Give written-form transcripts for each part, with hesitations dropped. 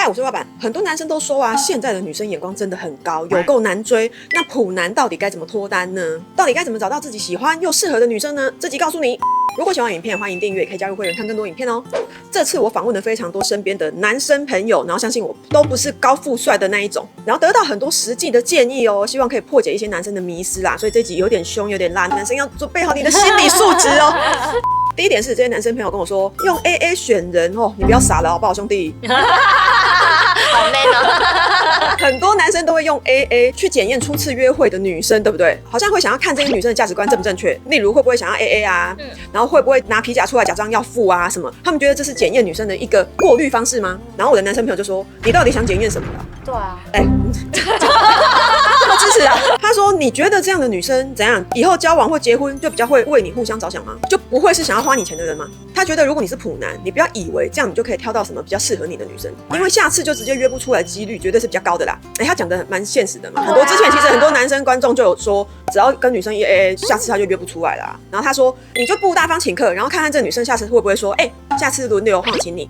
嗨，我是老板。很多男生都说啊，现在的女生眼光真的很高，有够难追。那普男到底该怎么脱单呢？到底该怎么找到自己喜欢又适合的女生呢？这集告诉你。如果喜欢影片，欢迎订阅，也可以加入会员看更多影片哦。这次我访问了非常多身边的男生朋友，然后相信我都不是高富帅的那一种，然后得到很多实际的建议哦，希望可以破解一些男生的迷思啦。所以这集有点凶，有点辣，男生要准备好你的心理素质哦。第一点是，这些男生朋友跟我说，用 AA 选人哦，你不要傻了好不好，兄弟？好 man 哦！很多男生都会用 AA 去检验初次约会的女生，对不对？好像会想要看这些女生的价值观正不正确，例如会不会想要 AA 啊，然后会不会拿皮夹出来假装要付啊什么？他们觉得这是检验女生的一个过滤方式吗？然后我的男生朋友就说：“你到底想检验什么了？”对啊，这么支持啊？他说：“你觉得这样的女生怎样？以后交往或结婚就比较会为你互相着想吗？就不会是想要花你钱的人吗？”他觉得如果你是普男，你不要以为这样你就可以挑到什么比较适合你的女生，因为下次就直接约不出来的几率绝对是比较高的啦。他讲的蛮现实的嘛。很多之前其实很多男生观众就有说，只要跟女生一 AA， 下次他就约不出来啦。然后他说，你就不大方请客，然后看看这个女生下次会不会说，下次轮流换我请你。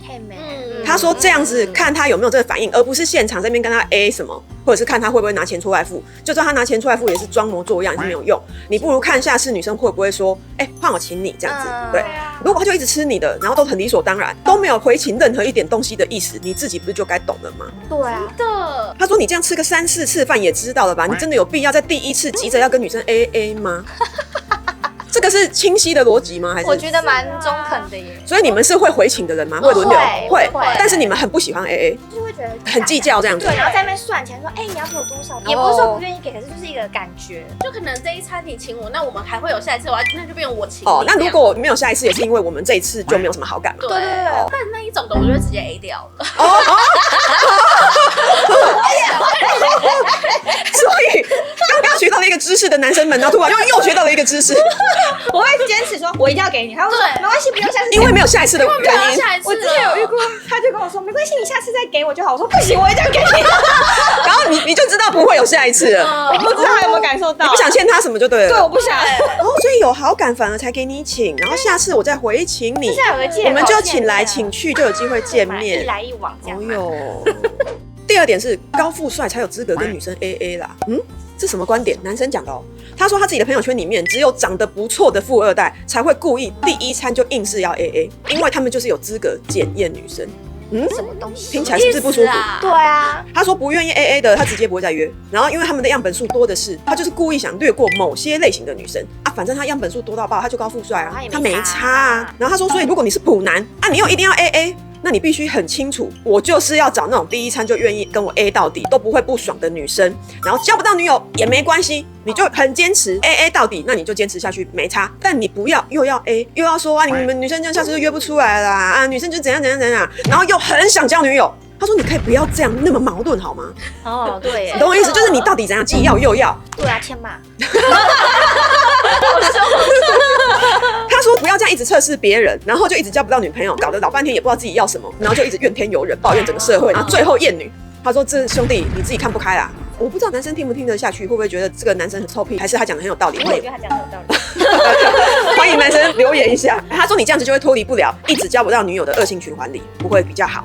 他说这样子看他有没有这个反应，而不是现场这边跟他 A 什么，或者是看他会不会拿钱出来付。就算他拿钱出来付，也是装模作样，也是没有用。你不如看下次女生会不会说，换我请你这样子。对，如果他就一直吃你的，然后都很理所当然，都没有回请任何一点东西的意思，你自己不是就该懂了吗？对啊，他说你这样吃个3、4次饭也知道了吧？你真的有必要在第一次急着要跟女生 AA 吗？这个是清晰的逻辑吗？还是我觉得蛮中肯的耶。所以你们是会回请的人吗？会轮流？会，但是你们很不喜欢 AA， 就会觉得很计较这样子。对，然后在那边算钱，说你要给我多少？也不是说不愿意给，可是就是一个感觉。就可能这一餐你请我，那我们还会有下一次，那就变成我请你。那如果没有下一次，也是因为我们这一次就没有什么好感嘛。对，那一种的我就会直接 A 掉了。所以刚刚学到了一个知识的男生们，然后突然又学到了一个知识。我会坚持说，我一定要给你。他会说没关系，不用下次，因为没有下一次的原因。我之前有遇过，他就跟我说没关系，你下次再给我就好。我说不行，我一定要给你。然后你就知道不会有下一次了。我不知道他有没有感受到，你不想欠他什么就对了。对，我不想。所以有好感反而才给你请，然后下次我再回请你，我们就请来请去，就有机会见面，一来一往这样。第二点是高富帅才有资格跟女生 AA 啦。这什么观点？男生讲的哦。他说他自己的朋友圈里面，只有长得不错的富二代才会故意第一餐就硬是要 AA， 因为他们就是有资格检验女生。什么东西？听起来是不是不舒服？对啊。他说不愿意 AA 的，他直接不会再约。然后因为他们的样本数多的是，他就是故意想略过某些类型的女生啊，反正他样本数多到爆，他就高富帅啊，他没差啊。然后他说，所以如果你是普男啊，你又一定要 AA。那你必须很清楚，我就是要找那种第一餐就愿意跟我 A 到底，都不会不爽的女生。然后交不到女友也没关系，你就很坚持 AA 到底，那你就坚持下去没差。但你不要又要 A 又要说你们女生这样下次就约不出来了啦，女生就怎样怎样怎样，然后又很想交女友。他说：“你可以不要这样那么矛盾好吗？”对，你懂我意思，就是你到底怎样，既要又要。对啊，欠骂。他说不要这样一直测试别人，然后就一直交不到女朋友，搞得老半天也不知道自己要什么，然后就一直怨天尤人，抱怨整个社会，然后最后厌女。他说：“这兄弟你自己看不开啦。”我不知道男生听不听得下去，会不会觉得这个男生很臭屁，还是他讲的很有道理？我也觉得他讲的有道理。欢迎男生留言一下。他说你这样子就会脱离不了一直交不到女友的恶性循环里，不会比较好。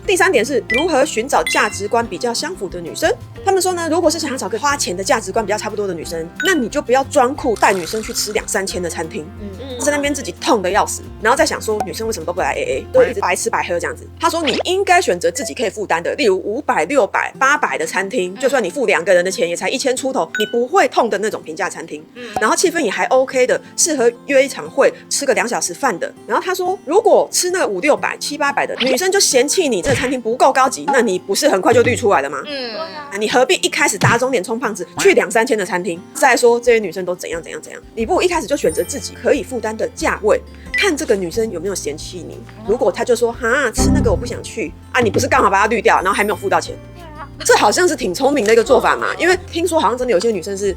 第三点是如何寻找价值观比较相符的女生。他们说呢，如果是想要找个花钱的价值观比较差不多的女生，那你就不要装酷带女生去吃2、3千的餐厅，在那边自己痛得要死，然后再想说女生为什么都不来 AA， 都一直白吃白喝这样子。他说你应该选择自己可以负担的，例如500、600、800的餐厅，就算你付2个人的钱也才1000出头，你不会痛的那种平价餐厅，然后气氛也还 OK 的，适合约一场会吃个2小时饭的。然后他说如果吃那个500、600、700、800的女生就嫌弃你这个餐厅不够高级，那你不是很快就滤出来了吗？你何必一开始打肿脸充胖子去2、3千的餐厅，再说这些女生都怎样怎样怎样？你不如一开始就选择自己可以负担的价位，看这个女生有没有嫌弃你。如果她就说吃那个我不想去啊，你不是刚好把她滤掉，然后还没有付到钱？这好像是挺聪明的一个做法嘛，因为听说好像真的有些女生是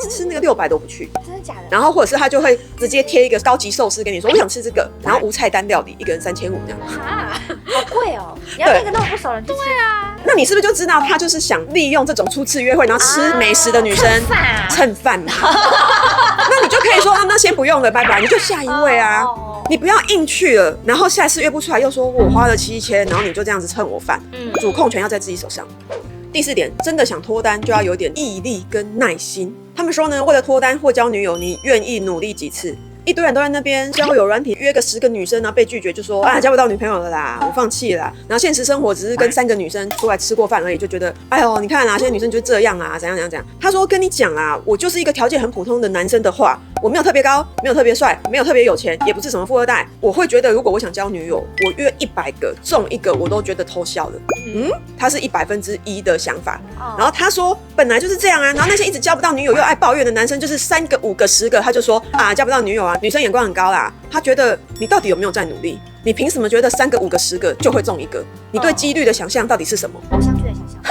吃那个600都不去，真的假的？然后或者是她就会直接贴一个高级寿司跟你说我想吃这个，然后无菜单料理，一个人3500这样。好贵哦！你要跟一个那么不熟的人去吃，对啊。那你是不是就知道她就是想利用这种初次约会然后吃美食的女生蹭饭嘛？那你就可以说那先不用了，拜拜，你就下一位啊。你不要硬去了，然后下次约不出来又说我花了7000，然后你就这样子蹭我饭。主控权要在自己手上。第4点，真的想脱单就要有点毅力跟耐心。他们说呢，为了脱单或交女友，你愿意努力几次？一堆人都在那边交友软体约个10个女生，然后被拒绝就说啊交不到女朋友了啦，我放弃了啦。然后现实生活只是跟3个女生出来吃过饭而已，就觉得哎呦你看啊，现在女生就这样啊，怎样怎样怎样。他说跟你讲啦，我就是一个条件很普通的男生的话，我没有特别高，没有特别帅，没有特别有钱，也不是什么富二代。我会觉得如果我想交女友，我约100个中1个我都觉得偷笑了。他是100%的想法。然后他说本来就是这样啊，然后那些一直交不到女友又爱抱怨的男生，就是3个5个10个，他就说啊交不到女友啊，女生眼光很高啦。他觉得你到底有没有在努力？你凭什么觉得3个5个10个就会中1个？你对几率的想象到底是什么？偶像剧的想象。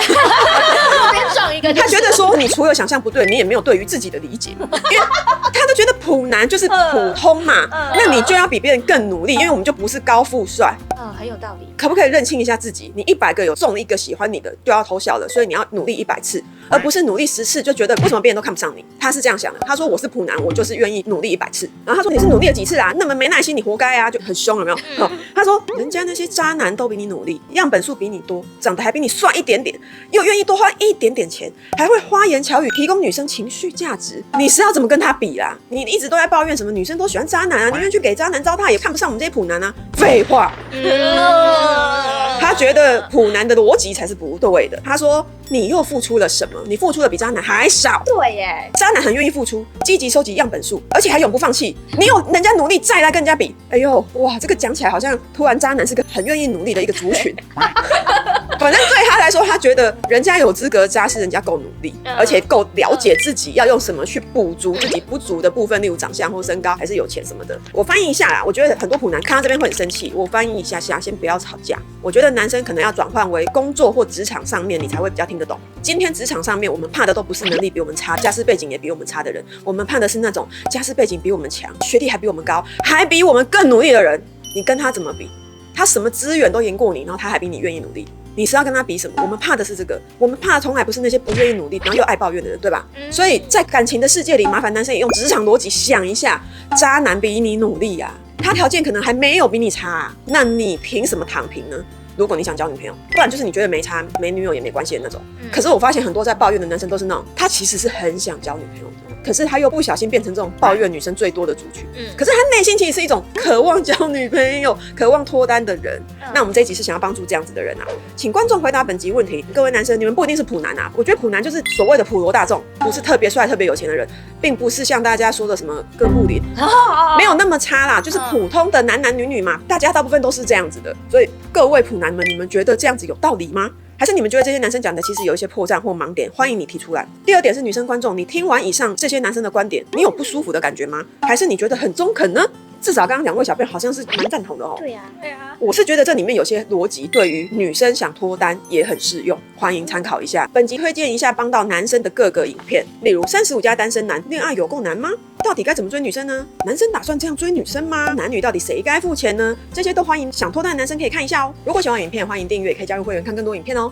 边撞一个，他觉得说你除了想象不对，你也没有对于自己的理解，因为他都觉得普男就是普通嘛，那你就要比别人更努力，因为我们就不是高富帅。很有道理。可不可以认清一下自己？你100个有中1个喜欢你的，就要偷笑了，所以你要努力100次，而不是努力10次就觉得为什么别人都看不上你。他是这样想的，他说我是普男，我就是愿意努力100次。然后他说你是努力了几次啊？那么没耐心，你活该啊，就很凶有没有？他说人家那些渣男都比你努力，样本数比你多，长得还比你帅一点点，又愿意多花一点点钱，还会花言巧语提供女生情绪价值，你是要怎么跟他比啦？你一直都在抱怨什么女生都喜欢渣男啊，宁愿去给渣男糟蹋也看不上我们这些普男啊，废话。他觉得普男的逻辑才是不对的。他说你又付出了什么？你付出的比渣男还少。对耶，渣男很愿意付出，积极收集样本数，而且还永不放弃。你有人家努力再来跟人家比，哎呦哇，这个讲起来好像突然渣男是个很愿意努力的一个族群。反正对他来说，他觉得人家有资格渣是人家够努力，而且够了解自己要用什么去补足自己不足的部分，例如长相或身高，还是有钱什么的。我翻译一下啦，我觉得很多普男看到这边会很生气，我翻译一下下，先不要吵架。我觉得男生可能要转换为工作或职场上面，你才会比较听得懂。今天职场上面，我们怕的都不是能力比我们差、家世背景也比我们差的人，我们怕的是那种家世背景比我们强、学历还比我们高、还比我们更努力的人。你跟他怎么比？他什么资源都赢过你，然后他还比你愿意努力。你是要跟他比什么？我们怕的是这个，我们怕的从来不是那些不愿意努力，然后又爱抱怨的人，对吧？所以在感情的世界里，麻烦男生也用职场逻辑想一下，渣男比你努力啊，他条件可能还没有比你差啊，那你凭什么躺平呢？如果你想交女朋友，不然就是你觉得没差，没女友也没关系的那种。可是我发现很多在抱怨的男生都是那种，他其实是很想交女朋友的，可是他又不小心变成这种抱怨女生最多的族群。可是他内心其实是一种渴望交女朋友、渴望脱单的人。那我们这一集是想要帮助这样子的人啊，请观众回答本集问题。各位男生，你们不一定是普男啊，我觉得普男就是所谓的普罗大众，不是特别帅、特别有钱的人，并不是像大家说的什么哥布林，没有那么差啦，就是普通的男男女女嘛，大家大部分都是这样子的。所以各位普男们，你们觉得这样子有道理吗？还是你们觉得这些男生讲的其实有一些破绽或盲点？欢迎你提出来。第二点是女生观众，你听完以上这些男生的观点，你有不舒服的感觉吗？还是你觉得很中肯呢？至少刚刚2位小编好像是蛮赞同的哦。对呀，对啊，我是觉得这里面有些逻辑对于女生想脱单也很适用，欢迎参考一下。本集推荐一下帮到男生的各个影片，例如35加单身男，恋爱有够难吗？到底该怎么追女生呢？男生打算这样追女生吗？男女到底谁该付钱呢？这些都欢迎想脱单的男生可以看一下哦。如果喜欢影片，欢迎订阅，可以加入会员看更多影片哦。